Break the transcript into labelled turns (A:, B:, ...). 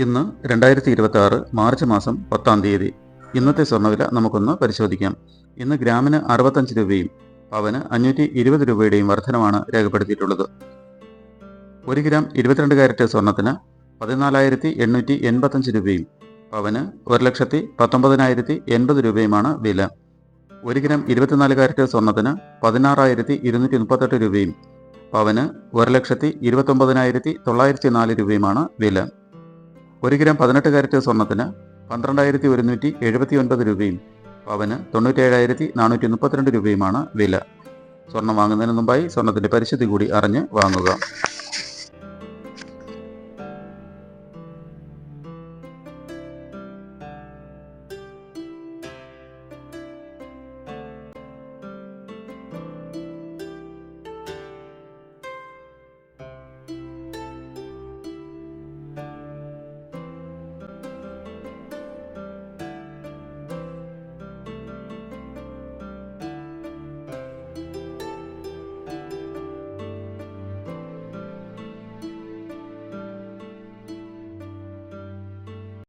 A: ഇന്ന് 2026 മാർച്ച് മാസം 10-ാം തീയതി. ഇന്നത്തെ സ്വർണ്ണവില നമുക്കൊന്ന് പരിശോധിക്കാം. ഇന്ന് ഗ്രാമിന് 65 രൂപയും പവന് 520 രൂപയുടെയും വർധനമാണ് രേഖപ്പെടുത്തിയിട്ടുള്ളത്. 1 ഗ്രാം 22 കാരറ്റ് സ്വർണത്തിന് 14,885 രൂപയും പവന് 1,19,080 രൂപയുമാണ് വില. 1 ഗ്രാം 24 കാരറ്റ് സ്വർണത്തിന് 16,238 രൂപയും പവന് 1,29,904 രൂപയുമാണ് വില. 1 ഗ്രാം 18 കാരറ്റ് സ്വർണത്തിന് 12,179 രൂപയും പവന് 97,432 രൂപയുമാണ് വില. സ്വർണം വാങ്ങുന്നതിന് മുമ്പായി സ്വർണത്തിന്റെ പരിശുദ്ധി കൂടി അറിഞ്ഞ് വാങ്ങുക.